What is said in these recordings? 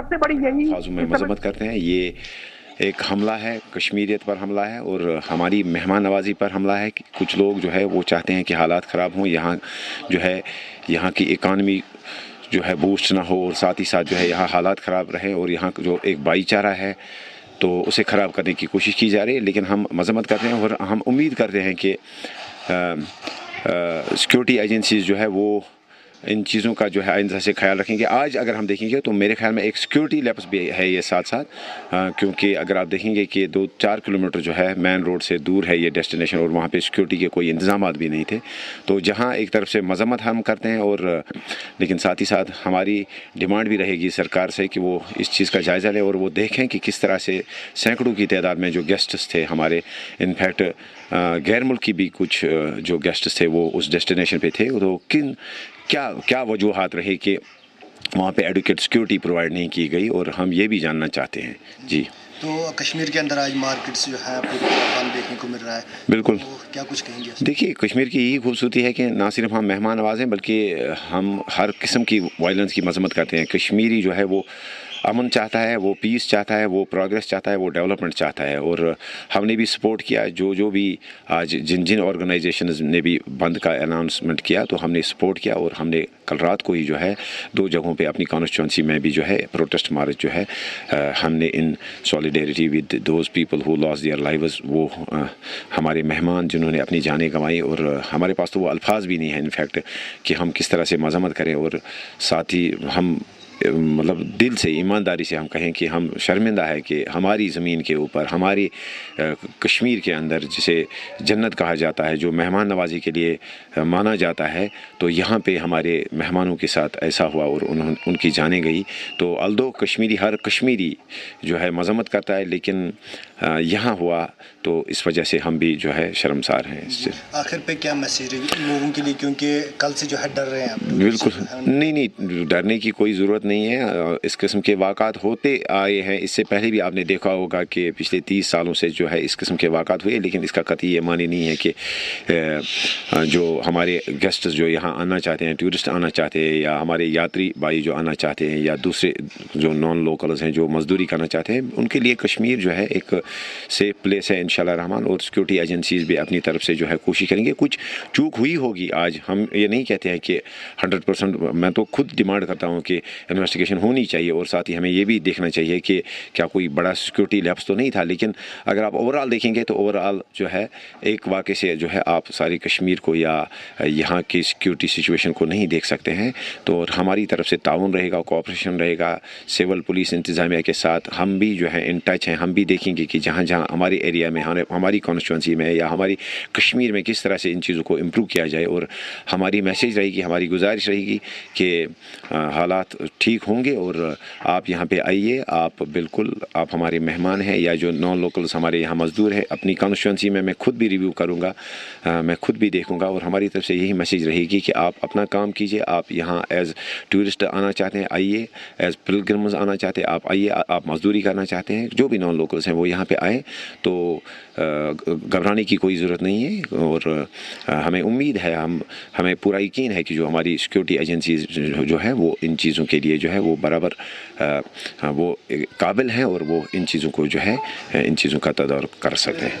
सबसे बड़ी यही फाजू में मजम्मत करते हैं। ये एक हमला है, कश्मीरियत पर हमला है और हमारी मेहमान नवाजी पर हमला है कि कुछ लोग जो है वो चाहते हैं कि हालात ख़राब हों, यहाँ जो है यहाँ की इकानमी जो है बूस्ट ना हो और साथ ही साथ जो है यहाँ हालात ख़राब रहे और यहाँ जो एक भाईचारा है तो उसे ख़राब करने की कोशिश की जा रही है। लेकिन हम मजम्मत करते हैं और हम उम्मीद करते हैं कि सिक्योरिटी एजेंसीज़ जो है वो इन चीज़ों का जो है आइंदा से ख्याल रखेंगे। आज अगर हम देखेंगे तो मेरे ख्याल में एक सिक्योरिटी लैप्स भी है ये साथ साथ, क्योंकि अगर आप देखेंगे कि 2-4 किलोमीटर जो है मेन रोड से दूर है ये डेस्टिनेशन और वहाँ पे सिक्योरिटी के कोई इंतजाम भी नहीं थे। तो जहाँ एक तरफ से मजम्मत हम करते हैं और लेकिन साथ ही साथ हमारी डिमांड भी रहेगी सरकार से कि वो इस चीज़ का जायज़ा लें और वो देखें कि किस तरह से सैकड़ों की तादाद में जो गेस्ट्स थे हमारे, इनफैक्ट गैर मुल्की भी कुछ जो गेस्ट्स थे वो उस डेस्टिनेशन पे थे, तो क्या वजूहात रहे कि वहाँ पे एडुकेट सिक्योरिटी प्रोवाइड नहीं की गई और हम ये भी जानना चाहते हैं। जी, तो कश्मीर के अंदर आज मार्केट्स जो है आपको बंद देखने को मिल रहा है, बिल्कुल। तो क्या कुछ कहेंगे? देखिए, कश्मीर की यही खूबसूरती है कि ना सिर्फ हम मेहमान नवाज हैं बल्कि हम हर किस्म की वायलेंस की मजम्मत करते हैं। कश्मीरी जो है वो अमन चाहता है, वो पीस चाहता है, वो प्रोग्रेस चाहता है, वो डेवलपमेंट चाहता है और हमने भी सपोर्ट किया। जो भी आज जिन ऑर्गेनाइजेशंस ने भी बंद का अनाउंसमेंट किया तो हमने सपोर्ट किया और हमने कल रात को ही जो है 2 जगहों पे अपनी कॉन्स्टिट्यूंसी में भी जो है प्रोटेस्ट मार्च जो है हमने in solidarity with those people who lost their lives, वो हमारे मेहमान जिन्होंने अपनी जानें गंवाई, और हमारे पास तो वो अल्फाज भी नहीं है इनफैक्ट कि हम किस तरह से मजम्मत करें और साथ ही हम मतलब दिल से ईमानदारी से हम कहें कि हम शर्मिंदा है कि हमारी ज़मीन के ऊपर, हमारी कश्मीर के अंदर जिसे जन्नत कहा जाता है, जो मेहमान नवाजी के लिए माना जाता है, तो यहाँ पे हमारे मेहमानों के साथ ऐसा हुआ और उनकी जानें गई। तो अल्दो हर कश्मीरी जो है मजम्मत करता है, लेकिन यहाँ हुआ तो इस वजह से हम भी जो है शर्मसार हैं इससे। आखिर पे क्या मैसेज है लोगों के लिए, क्योंकि कल से जो है डर रहे हैं आप? बिल्कुल नहीं, डरने की कोई ज़रूरत नहीं है। इस किस्म के वाक़ात होते आए हैं, इससे पहले भी आपने देखा होगा कि पिछले 30 सालों से जो है इस किस्म के वाक़ात हुए, लेकिन इसका कतई ये मानी नहीं है कि जो हमारे गेस्ट जो यहाँ आना चाहते हैं, टूरिस्ट आना चाहते हैं, या हमारे यात्री भाई जो आना चाहते हैं, या दूसरे जो नॉन लोकल्स हैं जो मजदूरी करना चाहते हैं, उनके लिए कश्मीर जो है एक सेफ प्लेस है इंशाल्लाह रहमान। और सिक्योरिटी एजेंसीज़ भी अपनी तरफ से जो है कोशिश करेंगे। कुछ चूक हुई होगी आज, हम ये नहीं कहते हैं कि 100%, मैं तो खुद डिमांड करता हूँ कि इन्वेस्टिगेशन होनी चाहिए और साथ ही हमें ये भी देखना चाहिए कि क्या कोई बड़ा सिक्योरिटी लैप्स तो नहीं था। लेकिन अगर आप ओवरऑल देखेंगे तो ओवरऑल जो है एक वाक़े से जो है आप सारी कश्मीर को या यहाँ की सिक्योरिटी सिचुएशन को नहीं देख सकते हैं। तो हमारी तरफ से ताउन रहेगा, कोऑपरेशन रहेगा सिविल पुलिस इंतज़ामिया के साथ। हम भी जो है इन टच हैं, हम भी देखेंगे कि जहाँ जहाँ हमारे एरिया में, हमारी कॉन्स्टिट्यूंसी में या हमारी कश्मीर में किस तरह से इन चीज़ों को इम्प्रूव किया जाए। और हमारी मैसेज रहेगी, हमारी गुजारिश रहेगी कि हालात ठीक होंगे और आप यहाँ पे आइए, आप बिल्कुल आप हमारे मेहमान हैं, या जो नॉन लोकल्स हमारे यहाँ मजदूर है अपनी कॉन्स्टिट्यूंसी में मैं खुद भी रिव्यू करूँगा, मैं खुद भी देखूँगा। और हमारी तरफ से यही मैसेज रहेगी कि आप अपना काम कीजिए। आप यहाँ एज़ टूरिस्ट आना चाहते हैं आइए, एज़ पिलग्रिम्स आना चाहते हैं आप आइए, आप मजदूरी करना चाहते हैं, जो भी नॉन लोकल्स हैं वो यहाँ पे आए। तो घबराने की कोई ज़रूरत नहीं है और हमें उम्मीद है, हमें पूरा यकीन है कि जो हमारी सिक्योरिटी एजेंसीज जो है वो इन चीज़ों के लिए जो है वो बराबर वो काबिल हैं और वो इन चीज़ों को जो है इन चीज़ों का तदारुक कर सकते हैं।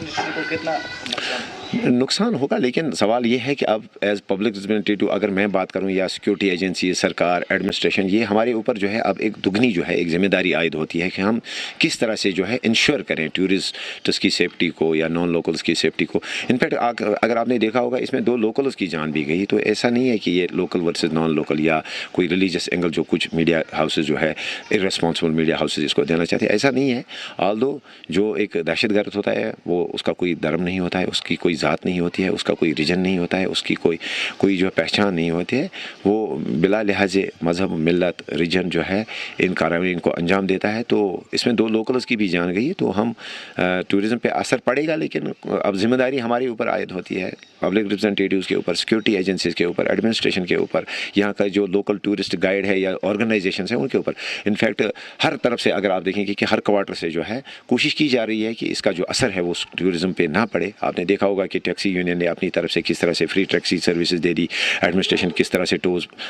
नुकसान होगा, लेकिन सवाल ये है कि अब एज़ पब्लिक रिप्रेजेंटेटिव अगर मैं बात करूं या सिक्योरिटी एजेंसी, सरकार, एडमिनिस्ट्रेशन, ये हमारे ऊपर जो है अब एक दुगनी जो है एक ज़िम्मेदारी आयद होती है कि हम किस तरह से जो है इंश्योर करें टूरिस्ट्स की सेफ्टी को या नॉन लोकल्स की सेफ्टी को। इनफैक्ट अगर आपने देखा होगा इसमें 2 लोकल्स की जान भी गई। तो ऐसा नहीं है कि ये लोकल वर्सेस नॉन लोकल या कोई रिलीजियस एंगल जो कुछ मीडिया हाउसेज जो है इर्रेस्पॉन्सिबल मीडिया हाउसेज इसको देना चाहते हैं, ऐसा नहीं है। ऑल्दो जो एक दहशतगर्द होता है वो उसका कोई धर्म नहीं होता है, उसकी कोई ज़ात नहीं होती है, उसका कोई रीजन नहीं होता है, उसकी कोई जो पहचान नहीं होती है, वो बिला लिहाजे मज़हब, मिल्लत, रीजन जो है इन कार्रवाई को अंजाम देता है। तो इसमें 2 लोकल्स की भी जान गई है। तो हम टूरिज़म पे असर पड़ेगा, लेकिन अब जिम्मेदारी हमारे ऊपर आयद होती है, पब्लिक रिप्रेजेंटेटिव्स के ऊपर, सिक्योरिटी एजेंसीज़ के ऊपर, एडमिनिस्ट्रेशन के ऊपर, यहाँ का जो लोकल टूरिस्ट गाइड है या ऑर्गेनाइजेशन है उनके ऊपर। इनफैक्ट हर तरफ से अगर आप देखेंगे कि हर क्वार्टर से जो है कोशिश की जा रही है कि इसका जो असर है वो टूरिज़म पे ना पड़े। आपने देखा होगा کہ ٹیکسی یونین نے اپنی طرف سے کس طرح سے فری ٹیکسی سروسز دے دی، ایڈمنسٹریشن کس طرح سے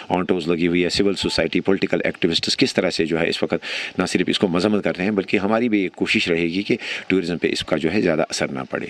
آن ٹوز لگی ہوئی ہے، سول سوسائٹی پولیٹیکل ایکٹیوسٹس کس طرح سے جو ہے اس وقت نہ صرف اس کو مذمت کر رہے ہیں بلکہ ہماری بھی ایک کوشش رہے گی کہ ٹورزم پہ اس کا جو ہے زیادہ اثر نہ پڑے۔